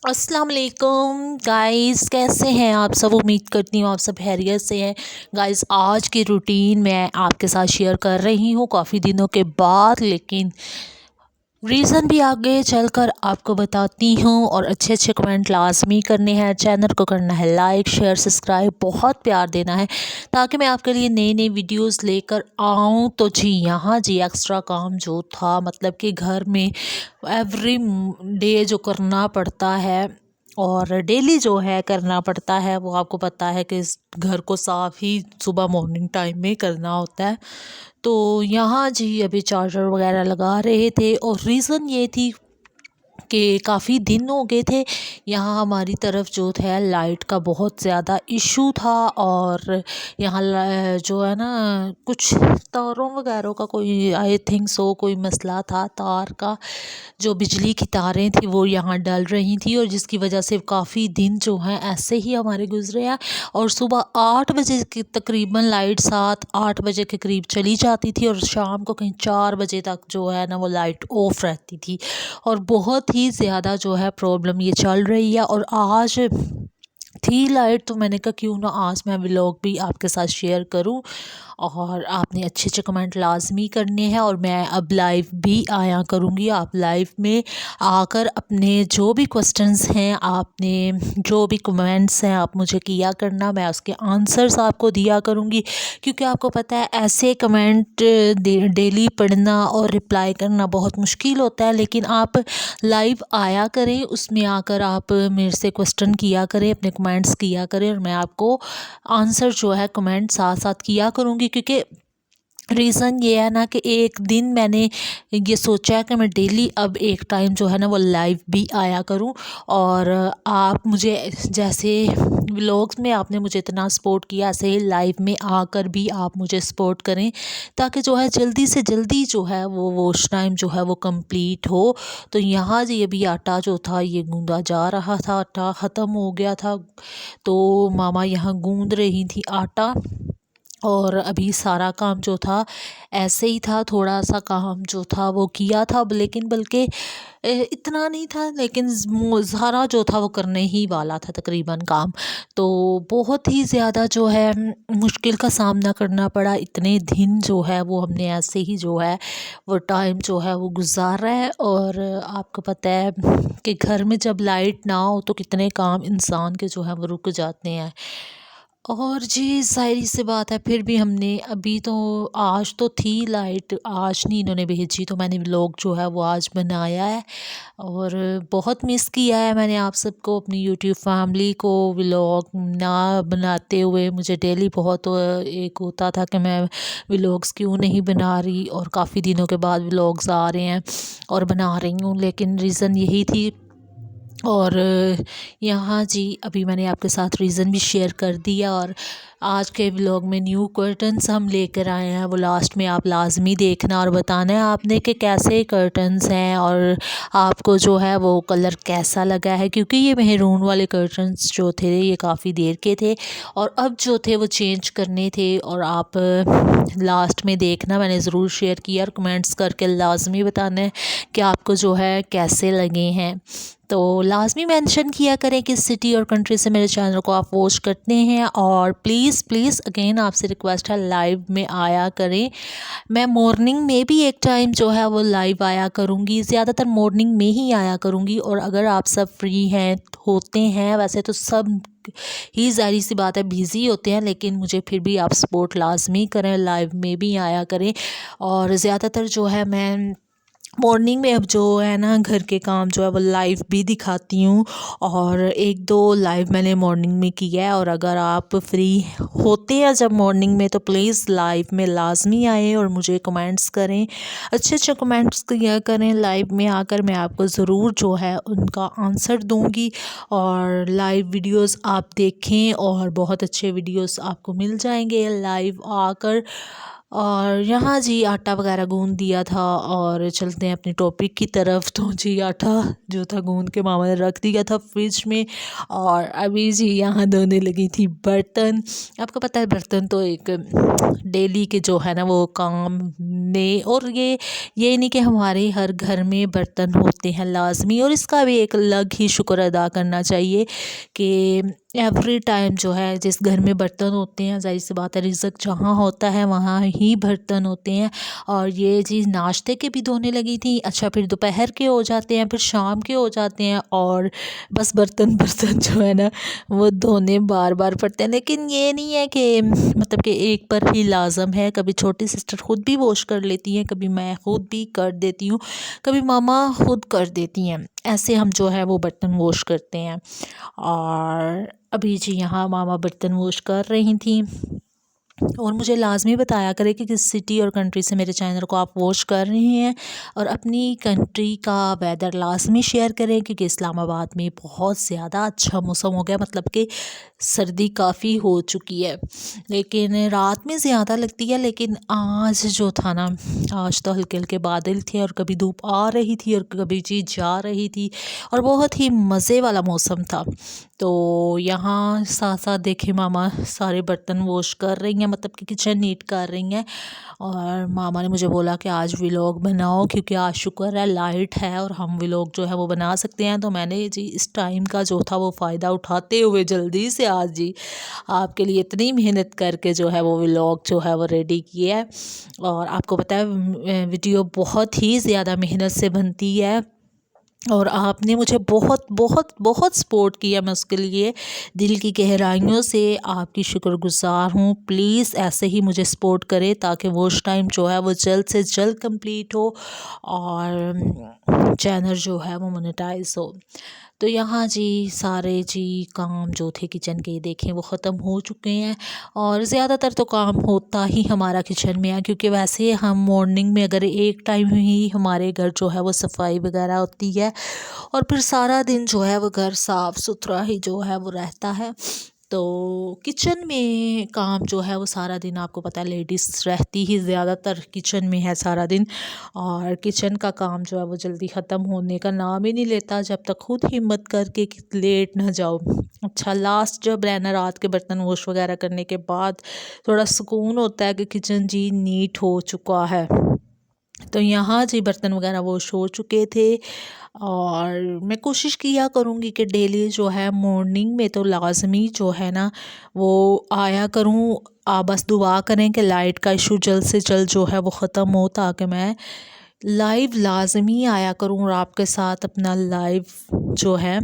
अस्सलाम वालेकुम गाइस, कैसे हैं आप सब। उम्मीद करती हूँ आप सब खैरियत से हैं। गाइस, आज की रूटीन मैं आपके साथ शेयर कर रही हूँ काफ़ी दिनों के बाद, लेकिन रीज़न भी आगे चलकर आपको बताती हूँ। और अच्छे अच्छे कमेंट लाजमी करने हैं, चैनल को करना है लाइक शेयर सब्सक्राइब, बहुत प्यार देना है ताकि मैं आपके लिए नई नई वीडियोस लेकर आऊँ। तो जी यहाँ जी एक्स्ट्रा काम जो था, मतलब कि घर में एवरी डे जो करना पड़ता है और डेली जो है करना पड़ता है, वो आपको पता है कि इस घर को साफ़ ही सुबह मॉर्निंग टाइम में करना होता है। तो यहाँ जी अभी चार्जर वगैरह लगा रहे थे और रीज़न ये थी कि काफ़ी दिन हो गए थे यहाँ हमारी तरफ जो है लाइट का बहुत ज़्यादा इशू था। और यहाँ जो है ना कुछ तारों वगैरह का कोई आई थिंक सो कोई मसला था, तार का जो बिजली की तारें थी वो यहाँ डल रही थी, और जिसकी वजह से काफ़ी दिन जो हैं ऐसे ही हमारे गुजरे हैं। और सुबह 8 बजे की तकरीबन लाइट 7-8 बजे के करीब चली जाती थी और शाम को कहीं 4 बजे तक जो है ना वो लाइट ऑफ रहती थी। और बहुत ही ज़्यादा जो है प्रॉब्लम ये चल रही है। और आज थी लाइट तो मैंने कहा क्यों ना आज मैं व्लॉग भी आपके साथ शेयर करूं। और आपने अच्छे अच्छे कमेंट लाजमी करने हैं और मैं अब लाइव भी आया करूंगी। आप लाइव में आकर अपने जो भी क्वेश्चंस हैं, आपने जो भी कमेंट्स हैं आप मुझे किया करना, मैं उसके आंसर्स आपको दिया करूंगी। क्योंकि आपको पता है ऐसे कमेंट डेली पढ़ना और रिप्लाई करना बहुत मुश्किल होता है, लेकिन आप लाइव आया करें, उसमें आकर आप मेरे से क्वेश्चन किया करें, अपने कमेंट्स किया करें और मैं आपको आंसर जो है कमेंट साथ साथ किया करूँगी। क्योंकि रीज़न ये है ना कि एक दिन मैंने ये सोचा है कि मैं डेली अब एक टाइम जो है ना वो लाइव भी आया करूं। और आप मुझे जैसे व्लॉग्स में आपने मुझे इतना सपोर्ट किया, ऐसे ही लाइव में आकर भी आप मुझे सपोर्ट करें ताकि जो है जल्दी से जल्दी जो है वो वॉश टाइम जो है वो कंप्लीट हो। तो यहाँ जी अभी आटा जो था ये गूंदा जा रहा था, आटा ख़त्म हो गया था तो मामा यहाँ गूंद रही थी आटा। और अभी सारा काम जो था ऐसे ही था, थोड़ा सा काम जो था वो किया था, लेकिन बल्कि इतना नहीं था, लेकिन सारा जो था वो करने ही वाला था तकरीबन काम। तो बहुत ही ज़्यादा जो है मुश्किल का सामना करना पड़ा। इतने दिन जो है वो हमने ऐसे ही जो है वो टाइम जो है वो गुजारा है। और आपको पता है कि घर में जब लाइट ना हो तो कितने काम इंसान के जो है वो रुक जाते हैं। और जी ज़ाहिर सी बात है, फिर भी हमने अभी तो आज तो थी लाइट, आज नहीं इन्होंने भेजी तो मैंने व्लॉग जो है वो आज बनाया है। और बहुत मिस किया है मैंने आप सबको, अपनी यूट्यूब फैमिली को। व्लॉग ना बनाते हुए मुझे डेली बहुत एक होता था कि मैं व्लॉग्स क्यों नहीं बना रही, और काफ़ी दिनों के बाद व्लॉग्स आ रहे हैं और बना रही हूँ, लेकिन रीज़न यही थी। और यहाँ जी अभी मैंने आपके साथ रीज़न भी शेयर कर दिया। और आज के व्लॉग में न्यू कर्टन्स हम लेकर आए हैं, वो लास्ट में आप लाजमी देखना और बताना है आपने कि कैसे कर्टन्स हैं और आपको जो है वो कलर कैसा लगा है। क्योंकि ये मेहरून वाले कर्टन्स जो थे ये काफ़ी देर के थे और अब जो थे वो चेंज करने थे। और आप लास्ट में देखना, मैंने ज़रूर शेयर किया, और कमेंट्स करके लाजमी बताना है कि आपको जो है कैसे लगे हैं। तो लाजमी मेंशन किया करें किस सिटी और कंट्री से मेरे चैनल को आप वॉच करते हैं। और प्लीज़ प्लीज़ अगेन आपसे रिक्वेस्ट है लाइव में आया करें। मैं मॉर्निंग में भी एक टाइम जो है वो लाइव आया करूँगी, ज़्यादातर मॉर्निंग में ही आया करूँगी। और अगर आप सब फ्री हैं होते हैं, वैसे तो सब ही ज़ाहिर सी बात है बिज़ी होते हैं, लेकिन मुझे फिर भी आप सपोर्ट लाजमी करें, लाइव में भी आया करें। और ज़्यादातर जो है मैं मॉर्निंग में अब जो है ना घर के काम जो है वो लाइव भी दिखाती हूँ, और एक दो लाइव मैंने मॉर्निंग में किया है। और अगर आप फ्री होते हैं जब मॉर्निंग में तो प्लीज़ लाइव में लाजमी आए और मुझे कमेंट्स करें, अच्छे अच्छे कमेंट्स किया करें। लाइव में आकर मैं आपको ज़रूर जो है उनका आंसर दूँगी। और लाइव वीडियोस आप देखें और बहुत अच्छे वीडियोस आपको मिल जाएंगे लाइव आकर। और यहाँ जी आटा वगैरह गूँध दिया था और चलते हैं अपनी टॉपिक की तरफ। तो जी आटा जो था गूँध के मामा ने रख दिया था फ्रिज में, और अभी जी यहाँ धोने लगी थी बर्तन। आपको पता है बर्तन तो एक डेली के जो है ना वो काम में, और ये नहीं कि हमारे हर घर में बर्तन होते हैं लाजमी, और इसका भी एक अलग ही शुक्र अदा करना चाहिए कि एवरी टाइम जो है जिस घर में बर्तन होते हैं, ज़ाहिर सी बात है रिज़्क जहाँ होता है वहाँ ही बर्तन होते हैं। और ये चीज़ नाश्ते के भी धोने लगी थी, अच्छा फिर दोपहर के हो जाते हैं, फिर शाम के हो जाते हैं, और बस बर्तन बर्तन जो है ना वो धोने बार बार पड़ते हैं। लेकिन ये नहीं है कि मतलब कि एक पर ही लाजम है, कभी छोटी सिस्टर ख़ुद भी वॉश कर लेती हैं, कभी मैं ख़ुद भी कर देती हूँ, कभी मामा ख़ुद कर देती हैं। ऐसे हम जो है वो बर्तन वॉश करते हैं। और अभी जी यहाँ मामा बर्तन वॉश कर रही थी, और मुझे लाजमी बताया करें कि किस सिटी और कंट्री से मेरे चैनल को आप वॉच कर रहे हैं, और अपनी कंट्री का वेदर लाजमी शेयर करें, क्योंकि इस्लामाबाद में बहुत ज़्यादा अच्छा मौसम हो गया, मतलब कि सर्दी काफ़ी हो चुकी है, लेकिन रात में ज़्यादा लगती है। लेकिन आज जो था ना, आज तो हल्के हल्के बादल थे, और कभी धूप आ रही थी और कभी जी जा रही थी, और बहुत ही मज़े वाला मौसम था। तो यहाँ साथ साथ देखे मामा सारे बर्तन वॉश कर रही हैं, मतलब कि किचन नीट कर रही हैं। और मामा ने मुझे बोला कि आज व्लॉग बनाओ, क्योंकि आज शुक्र है लाइट है और हम व्लॉग जो है वो बना सकते हैं। तो मैंने जी इस टाइम का जो था वो फ़ायदा उठाते हुए जल्दी से आज जी आपके लिए इतनी मेहनत करके जो है वो व्लॉग जो है वो रेडी किया है। और आपको पता है वीडियो बहुत ही ज़्यादा मेहनत से बनती है, और आपने मुझे बहुत बहुत बहुत सपोर्ट किया, मैं उसके लिए दिल की गहराइयों से आपकी शुक्रगुज़ार हूँ। प्लीज़ ऐसे ही मुझे सपोर्ट करें, ताकि वॉच टाइम जो है वो जल्द से जल्द कंप्लीट हो और चैनल जो है वो मोनेटाइज हो। तो यहाँ जी सारे जी काम जो थे किचन के देखें वो ख़त्म हो चुके हैं, और ज़्यादातर तो काम होता ही हमारा किचन में है, क्योंकि वैसे हम मॉर्निंग में अगर एक टाइम ही हमारे घर जो है वो सफाई वगैरह होती है, और फिर सारा दिन जो है वो घर साफ़ सुथरा ही जो है वो रहता है। तो किचन में काम जो है वो सारा दिन आपको पता है लेडीज़ रहती ही ज़्यादातर किचन में है सारा दिन, और किचन का काम जो है वो जल्दी ख़त्म होने का नाम ही नहीं लेता जब तक खुद हिम्मत करके कि लेट ना जाओ। अच्छा लास्ट जब रहना रात के बर्तन वॉश वगैरह करने के बाद थोड़ा सुकून होता है कि किचन जी नीट हो चुका है। तो यहाँ जी बर्तन वगैरह वॉश हो चुके थे, और मैं कोशिश किया करूँगी कि डेली जो है मॉर्निंग में तो लाज़मी जो है ना वो आया करूँ। बस दुआ करें कि लाइट का इशू जल्द से जल्द जो है वो ख़त्म हो, ताकि मैं लाइव लाज़मी आया करूँ और आपके साथ अपना लाइव जो है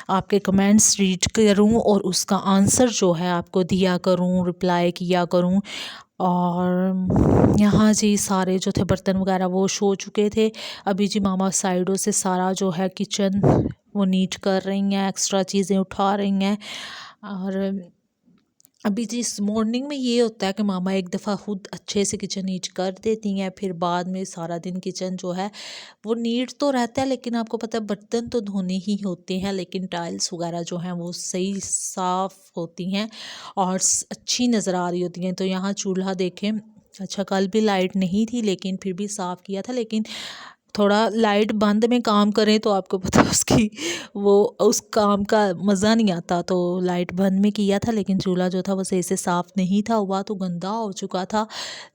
आपके कमेंट्स रीड करूँ, और उसका आंसर जो है आपको दिया करूँ, रिप्लाई किया करूँ। और यहाँ जी सारे जो थे बर्तन वगैरह वो हो चुके थे। अभी जी मामा साइडों से सारा जो है किचन वो नीट कर रही हैं, एक्स्ट्रा चीज़ें उठा रही हैं। और अभी जी इस मॉर्निंग में ये होता है कि मामा एक दफ़ा खुद अच्छे से किचन नीट कर देती हैं, फिर बाद में सारा दिन किचन जो है वो नीट तो रहता है, लेकिन आपको पता है बर्तन तो धोने ही होते हैं, लेकिन टाइल्स वगैरह जो हैं वो सही साफ़ होती हैं और अच्छी नज़र आ रही होती हैं। तो यहाँ चूल्हा देखें, अच्छा कल भी लाइट नहीं थी लेकिन फिर भी साफ़ किया था, लेकिन थोड़ा लाइट बंद में काम करें तो आपको पता है उसकी वो उस काम का मज़ा नहीं आता। तो लाइट बंद में किया था, लेकिन चूल्हा जो था वो सही से साफ़ नहीं था हुआ, तो गंदा हो चुका था।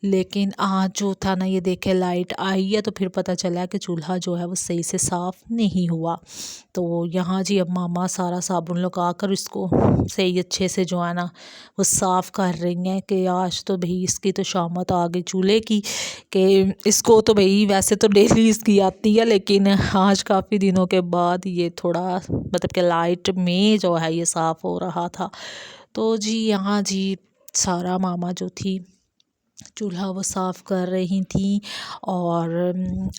लेकिन आज जो था ना ये देखे लाइट आई है तो फिर पता चला कि चूल्हा जो है वो सही से साफ़ नहीं हुआ। तो यहाँ जी अब मामा सारा साबुन लगा कर इसको सही अच्छे से जो है ना वो साफ़ कर रही हैं कि आज तो भाई इसकी तो शामत आ गई चूल्हे की, कि इसको तो भाई वैसे तो डेली इसकी आती है, लेकिन आज काफ़ी दिनों के बाद ये थोड़ा मतलब कि लाइट में जो है ये साफ़ हो रहा था। तो जी यहाँ जी सारा मामा जो थी चूल्हा वो साफ़ कर रही थी। और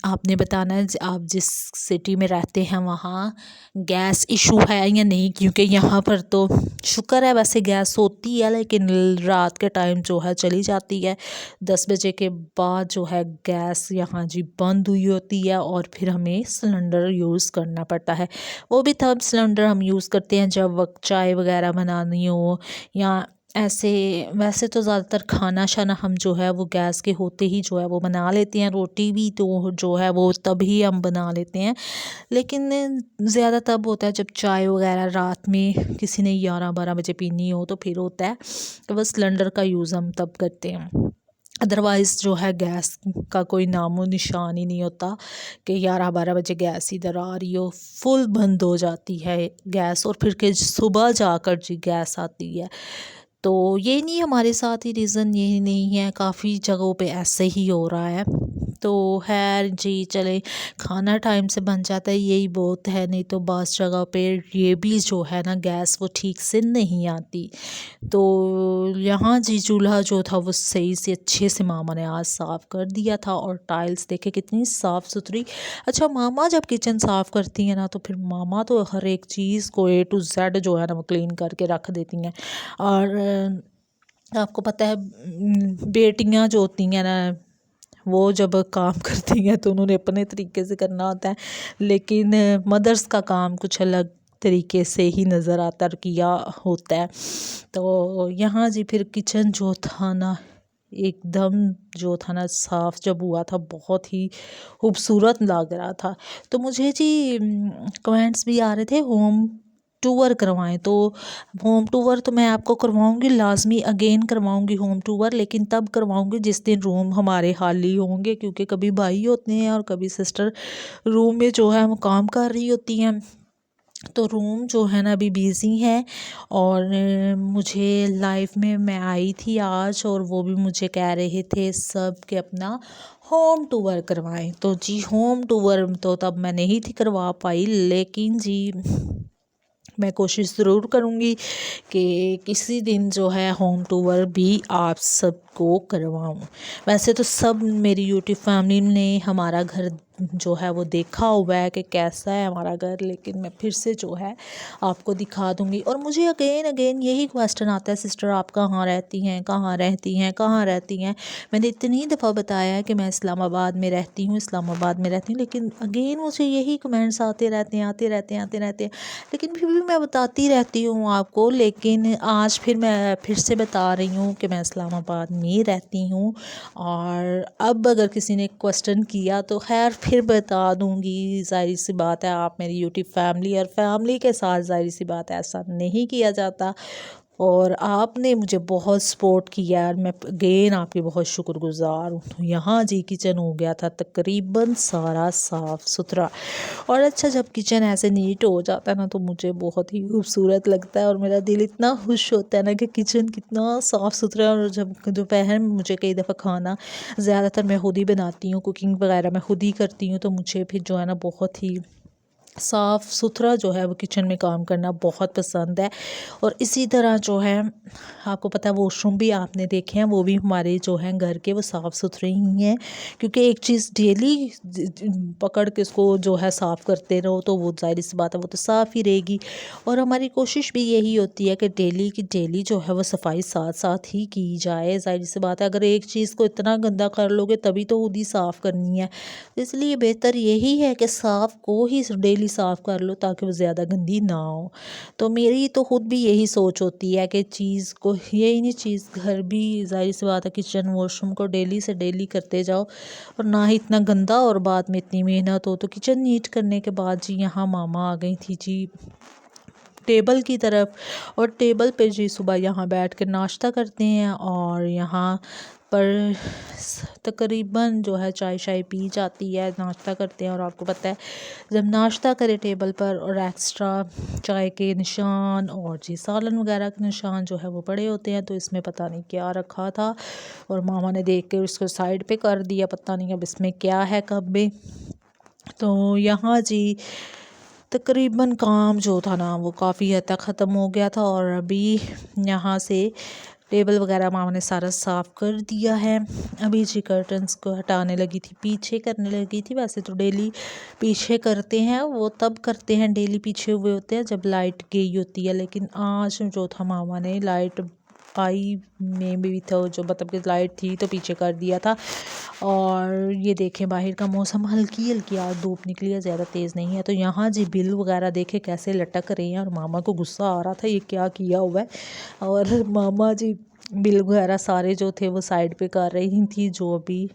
आपने बताना है आप जिस सिटी में रहते हैं वहाँ गैस इशू है या नहीं, क्योंकि यहाँ पर तो शुक्र है वैसे गैस होती है, लेकिन रात के टाइम जो है चली जाती है। 10 बजे के बाद जो है गैस यहाँ जी बंद हुई होती है, और फिर हमें सिलेंडर यूज़ करना पड़ता है। वो भी तब सिलेंडर हम यूज़ करते हैं जब चाय वगैरह बनानी हो, या ऐसे वैसे तो ज़्यादातर खाना शाना हम जो है वो गैस के होते ही जो है वो बना लेते हैं, रोटी भी तो जो है वो तभी हम बना लेते हैं। लेकिन ज़्यादा तब होता है जब चाय वगैरह रात में किसी ने 11-12 बजे पीनी हो तो फिर होता है, तो बस सिलेंडर का यूज़ हम तब करते हैं। अदरवाइज़ जो है गैस का कोई नामो निशान ही नहीं होता कि 11-12 बजे गैस इधर आ रही हो, फुल बंद हो जाती है गैस, और फिर के सुबह जाकर जी गैस आती है। तो ये नहीं हमारे साथ ही रीज़न ये नहीं है, काफ़ी जगहों पे ऐसे ही हो रहा है। तो खैर जी चले, खाना टाइम से बन जाता है यही बहुत है, नहीं तो बास जगह पे ये भी जो है ना गैस वो ठीक से नहीं आती। तो यहाँ जी चूल्हा जो था वो सही से अच्छे से मामा ने आज साफ़ कर दिया था, और टाइल्स देखे कितनी साफ़ सुथरी। अच्छा, मामा जब किचन साफ़ करती हैं ना तो फिर मामा तो हर एक चीज़ को A to Z जो है ना वो क्लीन करके रख देती हैं। और आपको पता है बेटियां जो होती हैं ना वो जब काम करती हैं तो उन्होंने अपने तरीके से करना होता है, लेकिन मदर्स का काम कुछ अलग तरीके से ही नज़र आता और किया होता है। तो यहाँ जी फिर किचन जो था ना एकदम जो था ना साफ़ जब हुआ था बहुत ही खूबसूरत लग रहा था। तो मुझे जी कमेंट्स भी आ रहे थे होम टूर करवाएं, तो होम टूर तो मैं आपको करवाऊंगी लाजमी, अगेन करवाऊंगी होम टूर, लेकिन तब करवाऊंगी जिस दिन रूम हमारे खाली होंगे, क्योंकि कभी भाई होते हैं और कभी सिस्टर रूम में जो है वो काम कर रही होती हैं। तो रूम जो है ना अभी बिज़ी है, और मुझे लाइफ में मैं आई थी आज और वो भी मुझे कह रहे थे सब कि अपना होम टूर करवाएं। तो जी होम टूर तो तब मैं नहीं थी करवा पाई, लेकिन जी मैं कोशिश ज़रूर करूँगी कि किसी दिन जो है होम टूर भी आप सबको करवाऊँ। वैसे तो सब मेरी यूट्यूब फैमिली ने हमारा घर जो है वो देखा हुआ है कि कैसा है हमारा घर, लेकिन मैं फिर से जो है आपको दिखा दूँगी। और मुझे अगेन अगेन यही क्वेश्चन आता है, सिस्टर आप कहाँ रहती हैं, कहाँ रहती हैं, कहाँ रहती हैं। मैंने इतनी दफ़ा बताया है कि मैं इस्लामाबाद में रहती हूँ, इस्लामाबाद में रहती हूँ, लेकिन अगेन मुझे यही कमेंट्स आते रहते हैं आते रहते हैं आते रहते हैं। लेकिन फिर भी मैं बताती रहती हूँ आपको, लेकिन आज फिर मैं फिर से बता रही हूँ कि मैं इस्लामाबाद में रहती हूँ। और अब अगर किसी ने क्वेश्चन किया तो खैर फिर बता दूँगी, ज़ाहिर सी बात है आप मेरी यूट्यूब फैमिली और फैमिली के साथ ज़ाहिर सी बात है ऐसा नहीं किया जाता। और आपने मुझे बहुत सपोर्ट किया और मैं अगेन आपकी बहुत शुक्रगुज़ार हूँ। तो यहाँ जी किचन हो गया था तकरीबन सारा साफ़ सुथरा। और अच्छा, जब किचन ऐसे नीट हो जाता है ना तो मुझे बहुत ही खूबसूरत लगता है और मेरा दिल इतना खुश होता है ना कि किचन कितना साफ़ सुथरा है। और जब दोपहर में मुझे कई दफ़ा खाना ज़्यादातर मैं खुद ही बनाती हूँ, कुकिंग वगैरह मैं खुद ही करती हूँ, तो मुझे फिर जो है ना बहुत ही साफ़ सुथरा जो है वो किचन में काम करना बहुत पसंद है। और इसी तरह जो है आपको पता है वॉशरूम भी आपने देखे हैं, वो भी हमारे जो हैं घर के वो साफ़ सुथरे ही हैं, क्योंकि एक चीज़ डेली पकड़ के इसको जो है साफ़ करते रहो तो वो ज़ाहिर सी बात है वो तो साफ़ ही रहेगी। और हमारी कोशिश भी यही होती है कि डेली की डेली जो है वो सफाई साथ साथ ही की जाए। ज़ाहिर सी बात है अगर एक चीज़ को इतना गंदा कर लोगे तभी तो खुद ही साफ़ करनी है, इसलिए बेहतर यही है कि साफ़ को ही डेली साफ़ कर लो ताकि वो ज़्यादा गंदी ना हो। तो मेरी तो खुद भी यही सोच होती है कि चीज़ को यही नहीं, चीज़ घर भी ज़ाहिर सी बात है किचन वॉशरूम को डेली से डेली करते जाओ और ना ही इतना गंदा और बाद में इतनी मेहनत हो। तो किचन नीट करने के बाद जी यहाँ मामा आ गई थी जी टेबल की तरफ, और टेबल पे जी सुबह यहाँ बैठ कर नाश्ता करते हैं और यहाँ पर तकरीबन जो है चाय शाय पी जाती है, नाश्ता करते हैं। और आपको पता है जब नाश्ता करे टेबल पर और एक्स्ट्रा चाय के निशान और जी सालन वगैरह के निशान जो है वो पड़े होते हैं, तो इसमें पता नहीं क्या रखा था और मामा ने देख के उसको साइड पे कर दिया, पता नहीं अब इसमें क्या है कब में। तो यहाँ जी तकरीबन काम जो था ना वो काफ़ी हद तक ख़त्म हो गया था, और अभी यहाँ से टेबल वगैरह मामा ने सारा साफ़ कर दिया है। अभी जी कर्टन्स को हटाने लगी थी, पीछे करने लगी थी। वैसे तो डेली पीछे करते हैं, वो तब करते हैं डेली पीछे हुए होते हैं जब लाइट गई होती है, लेकिन आज जो था मामा ने लाइट आई में भी था, जो मतलब कि लाइट थी तो पीछे कर दिया था। और ये देखें बाहर का मौसम हल्की हल्की आज धूप निकली है, ज़्यादा तेज़ नहीं है। तो यहाँ जी बिल वगैरह देखे कैसे लटक रहे हैं, और मामा को गुस्सा आ रहा था ये क्या किया हुआ है। और मामा जी बिल वगैरह सारे जो थे वो साइड पे कर रही थी, जो अभी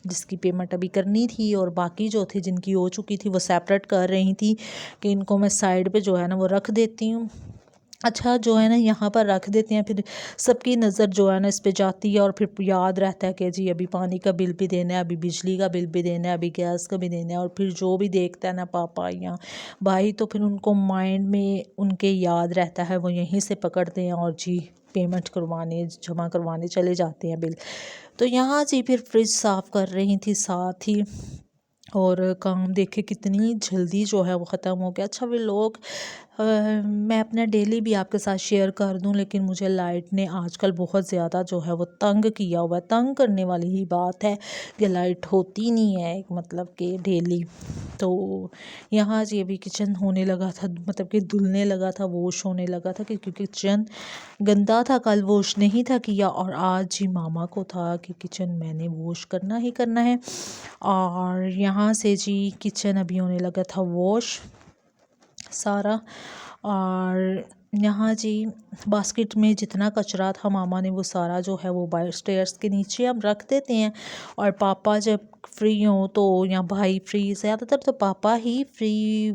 जिसकी पेमेंट अभी करनी थी, और बाकी जो थे जिनकी हो चुकी थी वो सेपरेट कर रही थी कि इनको मैं साइड पे जो है ना वो रख देती हूँ। अच्छा जो है ना यहाँ पर रख देते हैं, फिर सबकी नज़र जो है ना इस पे जाती है, और फिर याद रहता है कि जी अभी पानी का बिल भी देना है, अभी बिजली का बिल भी देना है, अभी गैस का भी देना है। और फिर जो भी देखता है ना पापा या भाई, तो फिर उनको माइंड में उनके याद रहता है, वो यहीं से पकड़ते हैं और जी पेमेंट करवाने जमा करवाने चले जाते हैं बिल। तो यहाँ जी फिर फ्रिज साफ़ कर रही थी साथ ही, और काम देखे कितनी जल्दी जो है वो ख़त्म हो गया। अच्छा वे लोग मैं अपना डेली भी आपके साथ शेयर कर दूं, लेकिन मुझे लाइट ने आजकल बहुत ज़्यादा जो है वो तंग किया हुआ है। तंग करने वाली ही बात है कि लाइट होती नहीं है, एक मतलब कि डेली। तो यहाँ जी अभी किचन होने लगा था, मतलब कि धुलने लगा था, वॉश होने लगा था, क्योंकि किचन गंदा था, कल वॉश नहीं था किया, और आज जी मामा को था कि किचन मैंने वॉश करना ही करना है। और यहाँ से जी किचन अभी होने लगा था वॉश सारा। और यहाँ जी बास्केट में जितना कचरा था मामा ने वो सारा जो है वो बाहर स्टेयर्स के नीचे हम रख देते हैं। और पापा जब फ्री हों तो, या भाई फ्री, ज़्यादातर तो पापा ही फ्री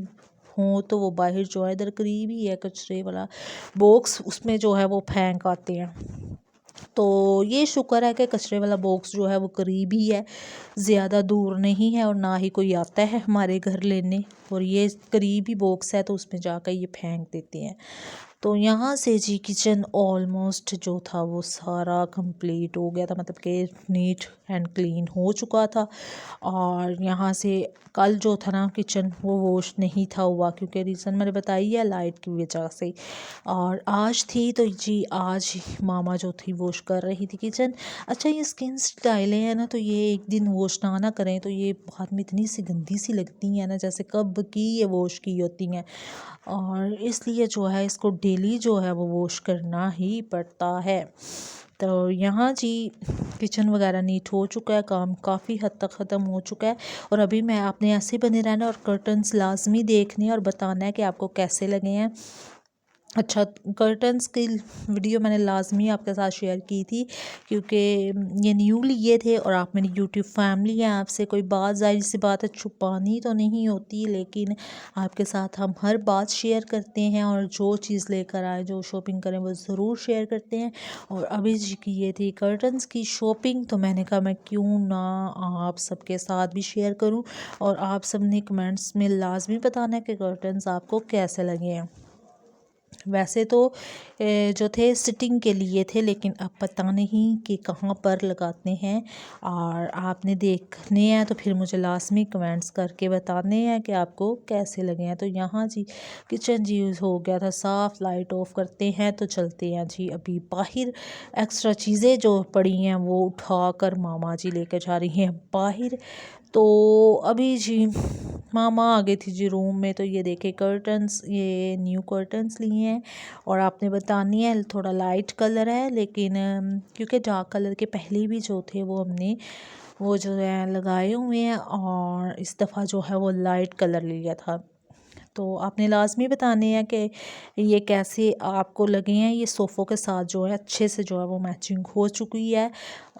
हों तो वो बाहर जो है इधर करीब ही है कचरे वाला बॉक्स, उसमें जो है वो फेंक आते हैं। तो ये शुक्र है कि कचरे वाला बॉक्स जो है वो करीब ही है, ज़्यादा दूर नहीं है, और ना ही कोई आता है हमारे घर लेने, और ये करीब ही बॉक्स है तो उसमें जाकर ये फेंक देते हैं। तो यहाँ से जी किचन ऑलमोस्ट जो था वो सारा कंप्लीट हो गया था, मतलब कि नीट एंड क्लीन हो चुका था। और यहाँ से कल जो था ना किचन वो वॉश नहीं था हुआ, क्योंकि रीज़न मैंने बताई है लाइट की वजह से। और आज थी तो जी आज मामा जो थी वॉश कर रही थी किचन। अच्छा ये स्किन स्टाइलें हैं ना, तो ये एक दिन वॉश ना करें तो ये बाद में इतनी सी गंदी सी लगती हैं ना, जैसे कब की ये वॉश की होती हैं। और इसलिए जो है इसको डेली जो है वो वॉश करना ही पड़ता है। तो यहाँ जी किचन वगैरह नीट हो चुका है, काम काफ़ी हद तक ख़त्म हो चुका है। और अभी मैं आपने ऐसे बने रहना, और कर्टन्स लाजमी देखने और बताना है कि आपको कैसे लगे हैं। अच्छा कर्टन्स की वीडियो मैंने लाजमी आपके साथ शेयर की थी, क्योंकि ये न्यू लिए थे और आप मेरी यूट्यूब फैमिली हैं, आपसे कोई बात ज़ाहिर सी बात है छुपानी तो नहीं होती, लेकिन आपके साथ हम हर बात शेयर करते हैं, और जो चीज़ लेकर आए जो शॉपिंग करें वो ज़रूर शेयर करते हैं। और अभी जी की ये थी कर्टन्स की शॉपिंग, तो मैंने कहा मैं क्यों ना आप सबके साथ भी शेयर करूँ, और आप सब ने कमेंट्स में लाजमी बताना है कि कर्टन्स आपको कैसे लगे हैं। वैसे तो जो थे सिटिंग के लिए थे, लेकिन अब पता नहीं कि कहाँ पर लगाते हैं, और आपने देखने हैं तो फिर मुझे लाजमी कमेंट्स करके बताने हैं कि आपको कैसे लगे हैं। तो यहाँ जी किचन जी हो गया था साफ़, लाइट ऑफ करते हैं तो चलते हैं जी अभी बाहर। एक्स्ट्रा चीज़ें जो पड़ी हैं वो उठा कर मामा जी लेकर जा रही हैं बाहर। तो अभी जी मामा आ गई थी जी रूम में, तो ये देखे कर्टन्स, ये न्यू कर्टन्स लिए हैं, और आपने बतानी है थोड़ा लाइट कलर है, लेकिन क्योंकि डार्क कलर के पहले भी जो थे वो हमने वो जो है लगाए हुए हैं, और इस दफ़ा जो है वो लाइट कलर लिया था। तो आपने लाजमी बताने हैं कि ये कैसे आपको लगे हैं। ये सोफ़ों के साथ जो है अच्छे से जो है वो मैचिंग हो चुकी है,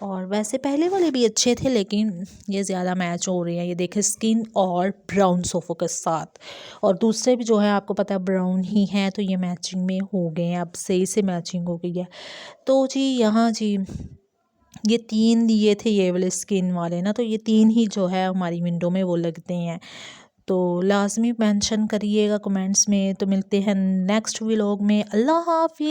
और वैसे पहले वाले भी अच्छे थे लेकिन ये ज़्यादा मैच हो रहे हैं। ये देखें स्किन और ब्राउन सोफ़ों के साथ, और दूसरे भी जो है आपको पता है ब्राउन ही हैं, तो ये मैचिंग में हो गए हैं, अब सही से मैचिंग हो गई है। तो जी यहाँ जी ये 3 दिए थे ये वाले स्किन वाले ना, तो ये 3 ही जो है हमारी विंडो में वो लगते हैं। तो लाजमी मेंशन करिएगा कमेंट्स में। तो मिलते हैं नेक्स्ट व्लॉग में। अल्लाह हाफ़िज़।